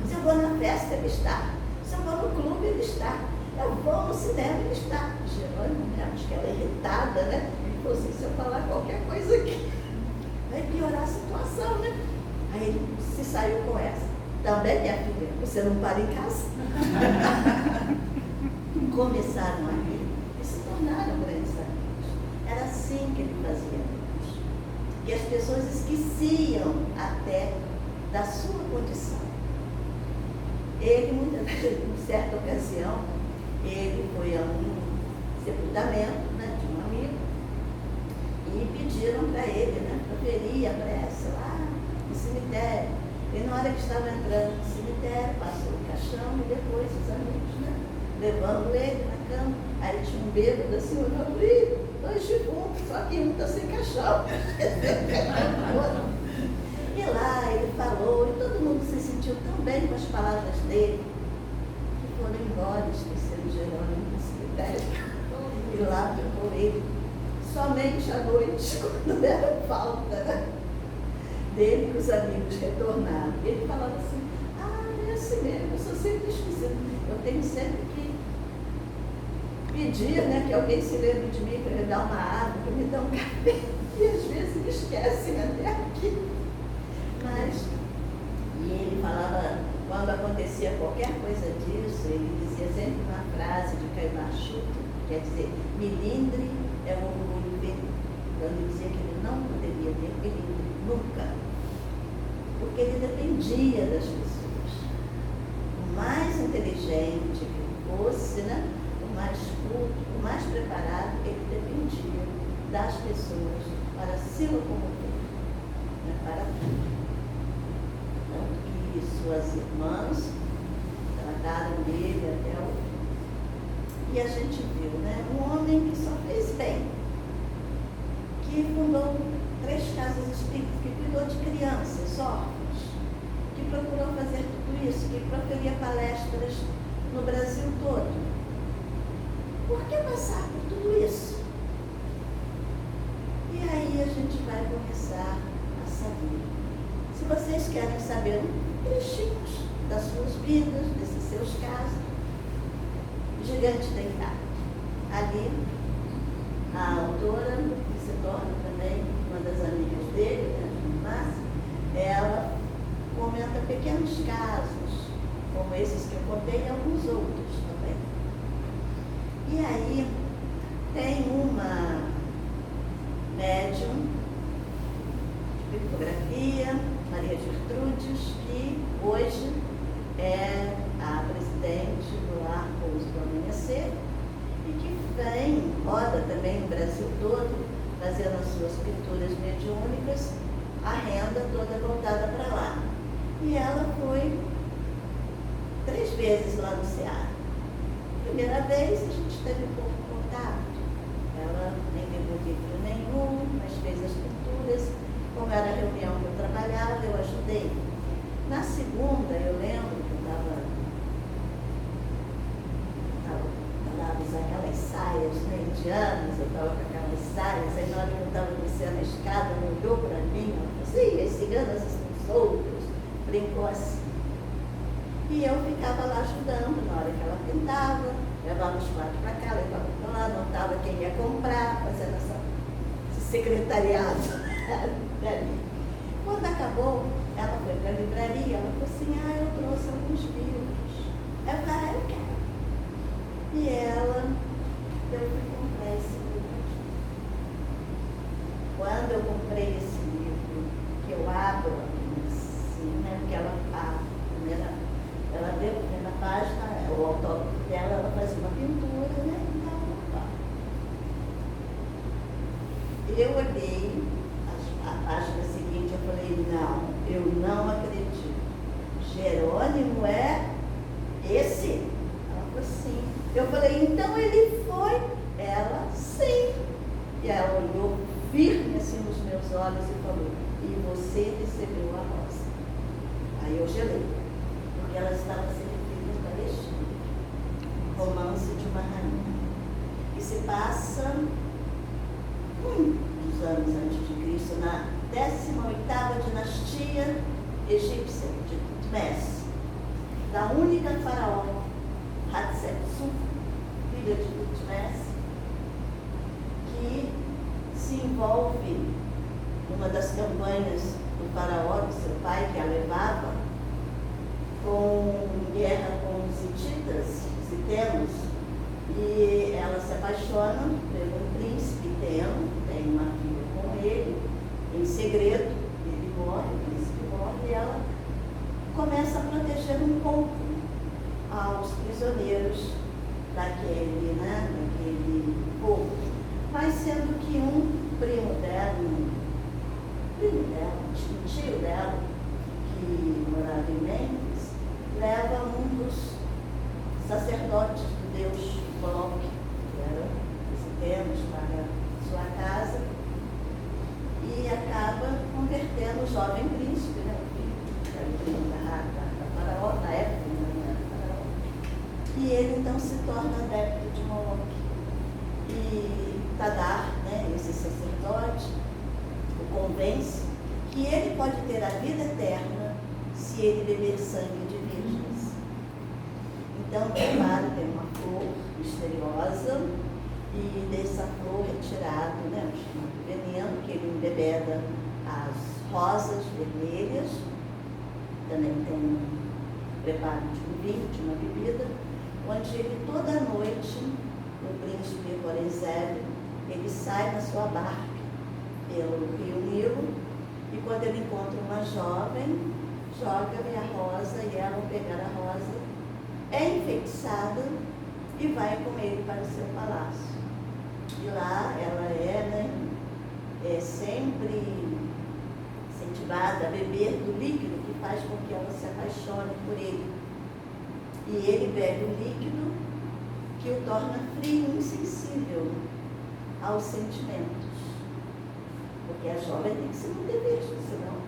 Se eu vou na festa, ele está. Se eu vou no clube, ele está. Eu vou no cinema, ele está. Jerônimo, né, acho que ela é irritada, né? Ele falou assim: se eu falar qualquer coisa aqui, vai piorar a situação, né? Aí ele se saiu com essa. Também, minha filha, você não para em casa? Começaram a rir e se tornaram grandes amigos. Era assim que ele fazia amigos. Que as pessoas esqueciam até da sua condição. Ele, em certa ocasião, ele foi a um sepultamento, né, de um amigo, e pediram para ele, né, proferir a prece lá no cemitério. E na hora que estava entrando no cemitério, passou o caixão e depois os amigos, né, levando ele na cama. Aí tinha um bêbado assim, olhando: ih, 2 defuntos, só que um está sem caixão. E lá ele falou, e todo mundo se sentiu tão bem com as palavras dele, que foram embora, esquecendo Jerônimo no cemitério. E lá ficou ele, somente à noite, quando era falta, né, dele, que os amigos retornaram. Ele falava assim: ah, é assim mesmo, eu sou sempre esquecida. Eu tenho sempre que pedir, né, que alguém se lembre de mim para me dar uma água, para me dar um café. e às vezes esquecem até aqui. Mas, e ele falava, quando acontecia qualquer coisa disso, ele dizia sempre uma frase de Caimachuto, quer dizer, milindre é o orgulho dele. Quando ele dizia que ele não poderia ter milindre, nunca. Porque ele dependia das pessoas. O mais inteligente que fosse, né? O mais culto, o mais preparado, ele dependia das pessoas para se locomover, né? Para tudo. Tanto que suas irmãs trataram dele até o fim. E a gente viu, né? Um homem que só fez bem, que fundou 3 casas espíritas, que cuidou de crianças, órfãos, que procurou fazer tudo isso, que proferia palestras no Brasil todo. Por que passar por tudo isso? E aí a gente vai começar a saber. Se vocês querem saber trechinhos das suas vidas, desses seus casos, Gigante Deitado. Ali, a autora, que se torna também uma das amigas dele, né, ela comenta pequenos casos, como esses que eu contei, e alguns outros também. E aí, tem uma médium de psicografia, Maria Gertrudes, que hoje é a presidente do Lar Pouso do Amanhecer e que vem, roda também no Brasil todo, fazendo as suas pinturas mediúnicas, a renda toda voltada para lá. E ela foi 3 vezes lá no Ceará. Primeira vez a gente teve um pouco de contato. Ela nem levou livro nenhum, mas fez as pinturas. Como era a reunião que eu trabalhava, eu ajudei. Na segunda, eu lembro que eu estava usando aquelas saias, né, indianas, eu estava com aquelas saias, aí na hora que eu estava descendo a escada, ela olhou para mim, ela falou assim, as ciganas estão soltas, brincou assim. E eu ficava lá ajudando, na hora que ela pintava, levava os quadros para cá, levava para lá, anotava quem ia comprar, fazendo esse secretariado dali. Quando acabou, ela foi para a livraria, ela falou assim, eu trouxe alguns livros. Eu falei, eu quero. E ela, eu fui comprar esse livro aqui. Quando eu comprei esse livro, que eu abro assim, né, porque ela deu a primeira página, o autógrafo dela, ela fazia uma pintura, né? Eu olhei a página seguinte, eu falei, não, eu não acredito. Jerônimo é esse? Ela falou, sim. Eu falei, então ele foi? Ela, sim. E ela olhou firme assim nos meus olhos e falou, e você recebeu a rosa. Aí eu gelei, porque ela estava se referindo a este Romance de uma Rainha, que se passa muitos anos antes de Cristo, na 18ª dinastia egípcia de Tutmés, da única faraó, Hatshepsut, filha de Tutmés, que se envolve numa das campanhas do faraó, do seu pai, que a levava, com guerra com os hititas, os hitenos, e ela se apaixona pelo príncipe Temo, tem uma filha com ele, em segredo, ele morre, o príncipe morre, e ela começa a proteger um pouco aos prisioneiros daquele povo. Mas sendo que um primo dela, um tio dela, que morava em Memphis, leva um dos sacerdotes do deus Moloch, que era os Temos, para sua casa, e acaba convertendo o jovem príncipe, né, que era o primo da faraó, na época, não era faraó. E ele então se torna adepto de Moloch. E Tadar, né, esse sacerdote, o convence que ele pode ter a vida eterna se ele beber sangue de virgens. Então, claro, tem uma flor misteriosa, e dessa flor retirado, né, o chamado veneno, que ele preparo de um vinho, de uma bebida, onde ele toda noite, o príncipe Florenzélio, ele sai na sua barca pelo rio Nilo, e quando ele encontra uma jovem, joga-lhe a rosa e ela, ao pegar a rosa, é enfeitiçada e vai com ele para o seu palácio. E lá ela é sempre incentivada a beber do líquido que faz com que ela se apaixone por ele. E ele bebe o líquido que o torna frio e insensível aos sentimentos. Porque a jovem tem que se manter virgem, senão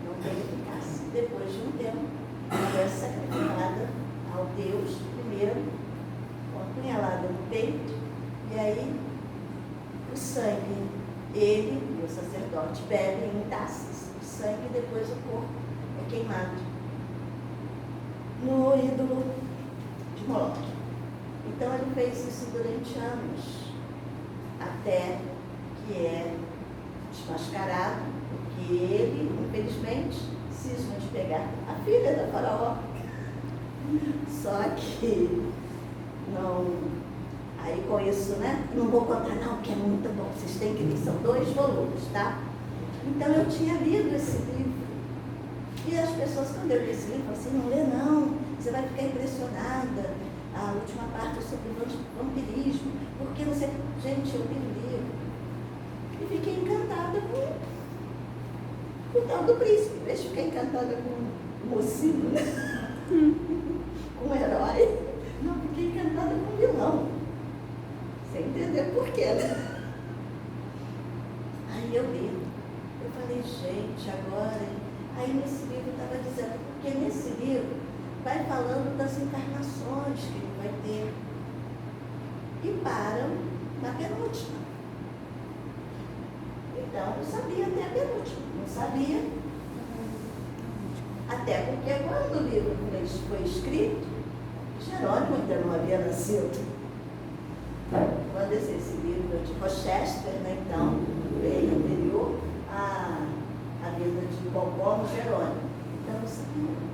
não tem eficácia. Depois de um tempo, ela é sacrificada ao Deus primeiro, com a punhalada no peito, e aí o sangue, ele e o sacerdote bebem em taças o sangue, e depois o corpo é queimado no ídolo de Moloque. Então ele fez isso durante anos, até que é desmascarado, porque ele, infelizmente, cisma de pegar a filha da faraó. Só que não. Aí com isso, né? Não vou contar não, porque é muito bom. Vocês têm que ler, são 2 volumes, tá? Então eu tinha lido esse livro. E as pessoas, quando eu li esse livro, falaram assim, não lê não, você vai ficar impressionada. A última parte é sobre vampirismo, porque você. Gente, eu li o livro e fiquei encantada com o tal do príncipe. Em vez de ficar encantada com o mocinho, né? Com o herói. Não, fiquei encantada com o vilão. Sem entender por quê, né? Aí eu li. Eu falei, gente, agora... Aí nesse livro estava dizendo, porque nesse livro vai falando das encarnações que ele vai ter. E param na penúltima. Então, eu sabia até a penúltima. Não sabia. Até porque quando o livro foi escrito, Jerônimo ainda não havia nascido. Quando esse livro de Rochester, né, então, veio anterior à vida de Bourbon Jerônimo. Então, eu sabia.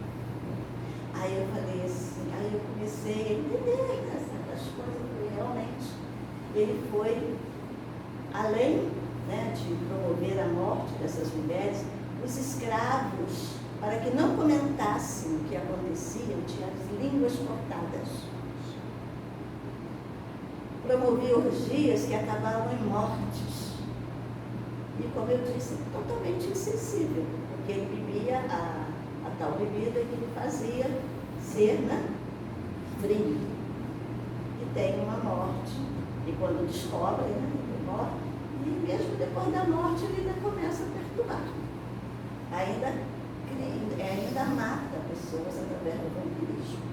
Aí eu falei assim, aí eu comecei a entender, né, certas coisas, porque realmente ele foi, além, né, de promover a morte dessas mulheres, os escravos, para que não comentassem o que acontecia, tinham as línguas cortadas. Promovia orgias que acabavam em mortes. E, como eu disse, totalmente insensível, porque ele bebia a tal bebida que lhe fazia ser, né, frio. E tem uma morte. E quando descobre, né, ele morre, e mesmo depois da morte ele ainda começa a perturbar. Ainda mata pessoas através do vampirismo.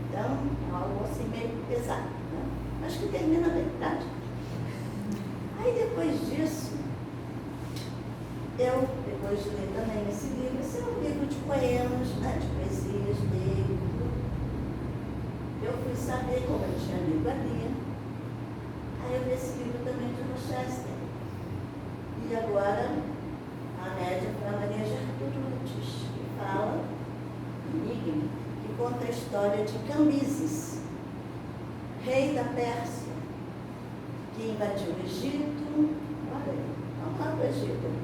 Então, algo assim meio pesado, né? Mas que termina bem, tá? Aí depois disso, depois de ler também esse livro, esse é um livro de poemas, né, de poesias dele. Eu fui saber como eu tinha lido ali. Aí eu li esse livro também de Rochester. E agora a média foi a Maria Gertrudes, que fala, enigma, que conta a história de Cambises, rei da Pérsia, que invadiu o Egito. Olha aí, vamos lá para o Egito, ele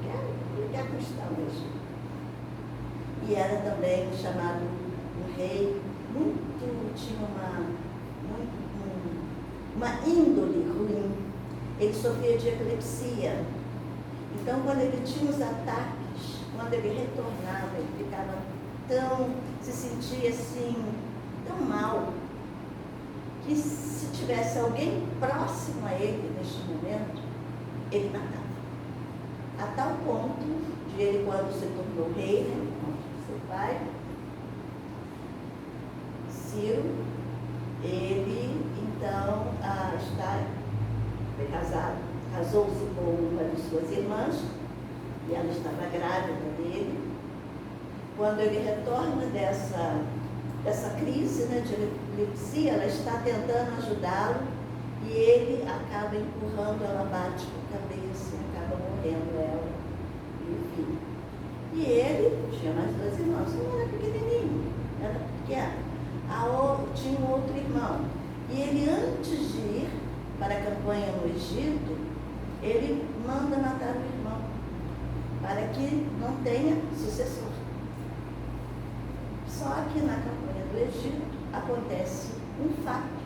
quer conquistar o Egito. E era também chamado um rei tinha uma índole ruim. Ele sofria de epilepsia. Então, quando ele tinha os ataques, quando ele retornava, ele ficava se sentia assim, tão mal, que se tivesse alguém próximo a ele neste momento, ele matava. A tal ponto de ele, quando se tornou rei, né, seu pai, Ciro, ele então foi casado, casou-se com uma de suas irmãs, e ela estava grávida dele. Quando ele retorna dessa crise, né, de epilepsia, ela está tentando ajudá-lo, e ele acaba empurrando, ela bate com a cabeça, e acaba morrendo ela e o filho. E ele tinha mais 2 irmãos, não era pequenininho, era pequena, tinha um outro irmão. E ele, antes de ir para a campanha no Egito, ele manda matar o irmão, para que não tenha sucessor. Só que na campanha do Egito acontece um fato,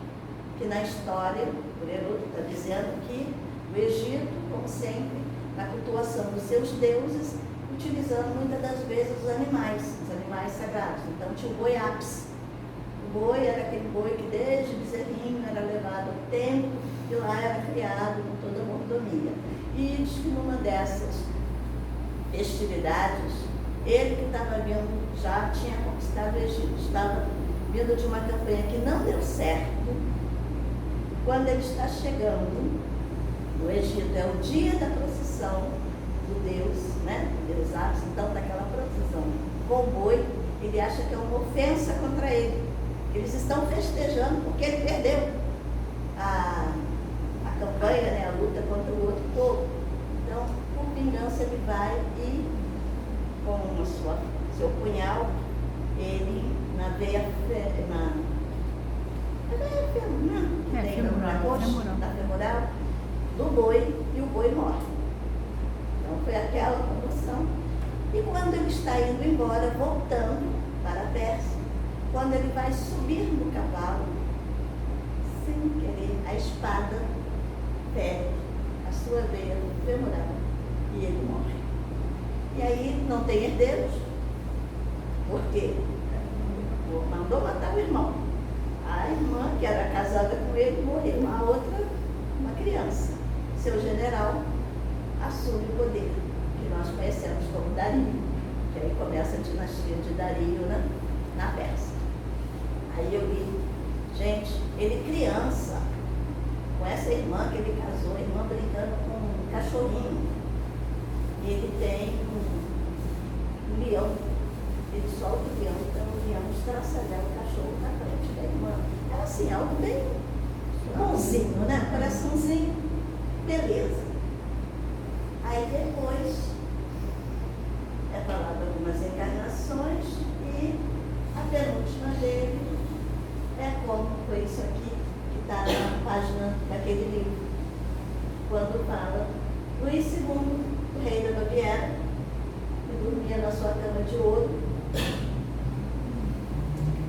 que na história, o Heródoto está dizendo que o Egito, como sempre, na cultuação dos seus deuses, utilizando muitas das vezes os animais sagrados. Então tinha o boi ápice. O boi era aquele boi que desde bezerrinho era levado ao templo e lá era criado com toda a mordomia. E diz que numa dessas festividades, ele que estava vindo, já tinha conquistado o Egito, estava vindo de uma campanha que não deu certo. Quando ele está chegando no Egito, é o dia da procissão do Deus, né? Do Deus Ápice, então daquela procissão com o boi, ele acha que é uma ofensa contra ele. Eles estão festejando porque ele perdeu a campanha, né? A luta contra o outro povo. Então, por vingança, ele vai e, com o seu punhal, ele, na veia femoral, do boi, e o boi morre. Então foi aquela comoção. E quando ele está indo embora, voltando para a Pérsia, quando ele vai subir no cavalo, sem querer, a espada fere a sua veia femoral e ele morre. E aí não tem herdeiros, porque mandou matar o irmão. A irmã, que era casada com ele, morreu. A outra, uma criança. Seu general assume o poder, que nós conhecemos como Dario, que aí começa a dinastia de Dario na Pérsia. Aí eu li, gente, ele criança, com essa irmã que ele casou, a irmã brincando com um cachorrinho. E ele tem um leão. Ele solta o leão, então o leão estraçalhar o cachorro na frente da irmã. É assim, algo bem bonzinho, né? Coraçãozinho, beleza. Aí depois é falado algumas encarnações e a penúltima dele é como foi isso aqui, que está na página daquele livro, quando fala Luís II, o rei da Baviera, que dormia na sua cama de ouro,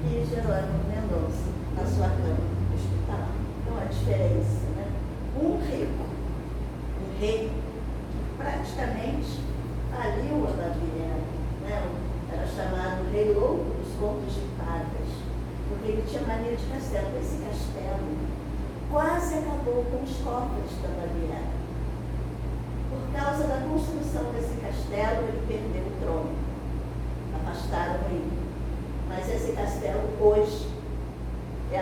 e Jerônimo Mendonça na sua cama hospitalar. Então a diferença, né? Um rico, um rei que praticamente faliu a Baviera, né? Era chamado Rei Louco dos Contos de Fadas, porque ele tinha mania de castelo. Esse castelo quase acabou com os cofres da Baviera. Por causa da construção desse castelo, ele perdeu o trono. Afastaram ele. Mas esse castelo, hoje, é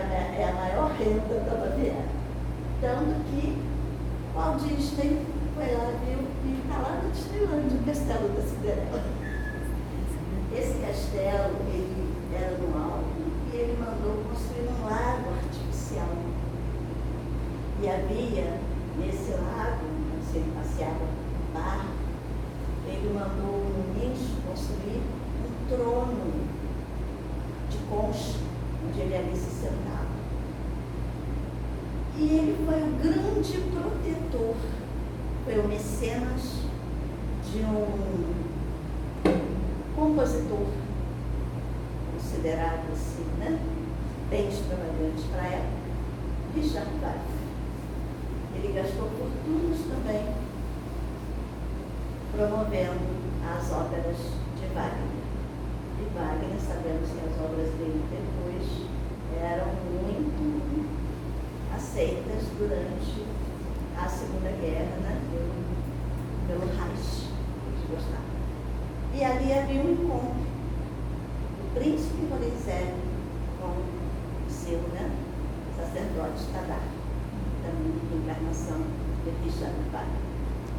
a maior renda da Baviera. Tanto que Walt Disney foi lá, viu, e está lá no Disneyland, o Castelo da Cinderela. Esse castelo, ele era no alto e ele mandou construir um lago artificial. E havia, nesse lago, onde ele passeava no barco, ele mandou um nicho construir um trono de concha, onde ele ali se sentava. E ele foi o grande protetor, foi o mecenas de um compositor, considerado assim, né? Bem extravagante para a época, Richard Wagner. Ele gastou fortunas também promovendo as óperas de Wagner. E Wagner, sabemos que as obras dele depois eram muito aceitas durante a Segunda Guerra, né? pelo Reich, eles gostavam. E ali havia um encontro do príncipe Lorenzelli com o seu, né, sacerdote Tadar, também de encarnação de Richard Wagner.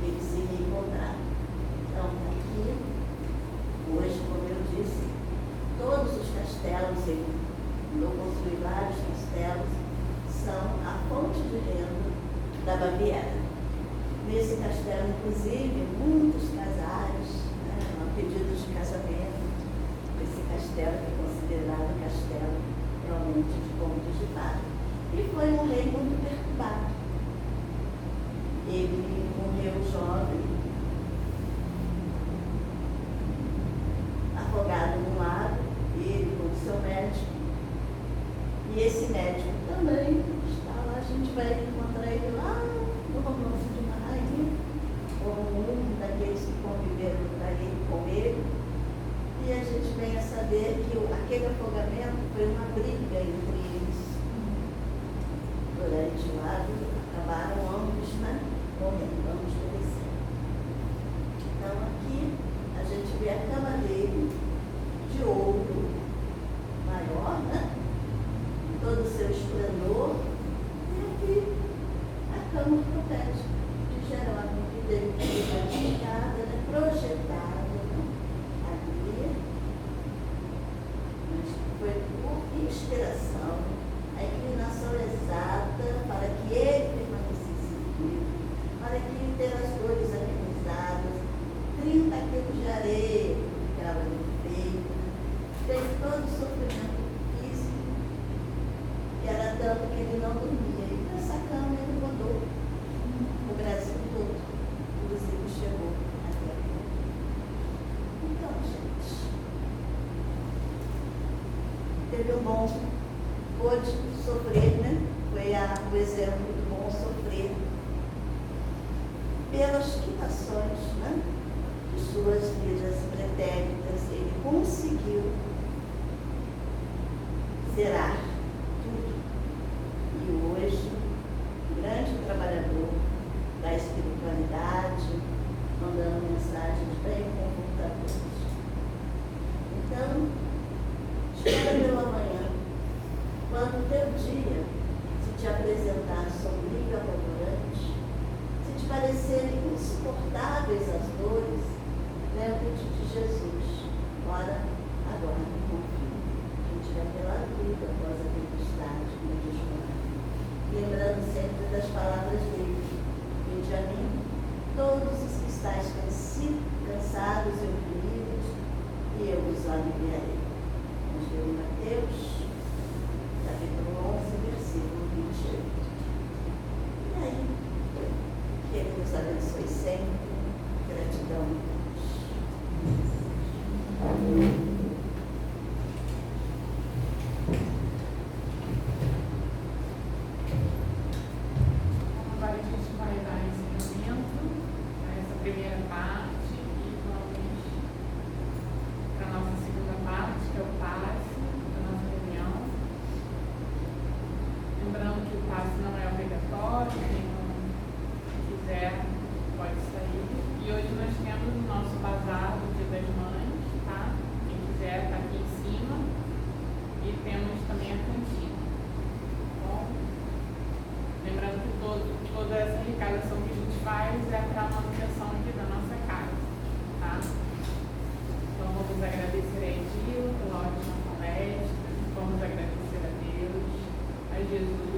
Eles se reencontraram. Então, aqui, hoje, como eu disse, todos os castelos, ele mandou construir vários castelos, são a fonte de renda da Baviera. Nesse castelo, inclusive, muitos casais, né, pedidos de casamento. Esse castelo, que é considerado um castelo realmente de contos de fadas. E foi um rei muito perturbado. Ele morreu jovem, afogado no lago, ele com o seu médico. E esse médico também está lá, a gente vai encontrar ele lá no Romance de uma Rainha, como um daqueles que conviveram daí com ele. E a gente vem a saber que aquele afogamento foi uma briga entre eles. Durante o lago, acabaram ambos, né? Morrendo, ambos perecendo. Então aqui a gente vê a cama dele de ouro maior, né? Todo o seu esplendor. E aqui a cama ortopédica de Jerônimo, que teve que ser praticada, né? Projetada, né? Ali, mas foi por inspiração, a inclinação exata para que ele permanecesse vivo, para que ele ter as dores amenizadas, 30 quilos de areia que ficava no peito, teve todo o sofrimento físico, que era tanto que ele não dormia. E nessa cama ele rodou o Brasil todo, inclusive chegou até aqui. Então, gente, teve um bom, pôde sofrer, né? Foi o exemplo do bom sofrer pelas quitações, né? De suas vidas pretéritas. Ele conseguiu zerar tudo. E hoje, grande trabalhador da espiritualidade, mandando mensagens bem confortadoras. Então, espera pela manhã, quando o teu dia se te apresentar sombrio e apavorante, se te parecerem insuportáveis as dores, lembre-te de Jesus. Ora, agora, confia. A gente vai pela vida após a tempestade, como diz o Mário. Lembrando sempre das palavras dele. Vinde a mim, todos os que estáis cansados e oprimidos, e eu vos aliviarei. Vamos ver em Mateus, capítulo 11, versículo 28. E aí, que ele nos abençoe sempre. Gratidão a Deus. Agora a gente vai dar ensinamento a essa primeira parte e vamos para a nossa segunda parte, que é o passe da nossa reunião. Lembrando que o passe não é obrigatório, quem não quiser pode sair. E hoje nós temos o nosso bazar do Dia das Mães, tá? Quem quiser está aqui em cima. E temos também a cantina. Bom, lembrando que toda essa arrecadação que a gente faz é para a manutenção aqui da nossa casa, tá? Então vamos agradecer a Edila pela ótima palestra, vamos agradecer a Deus, a Jesus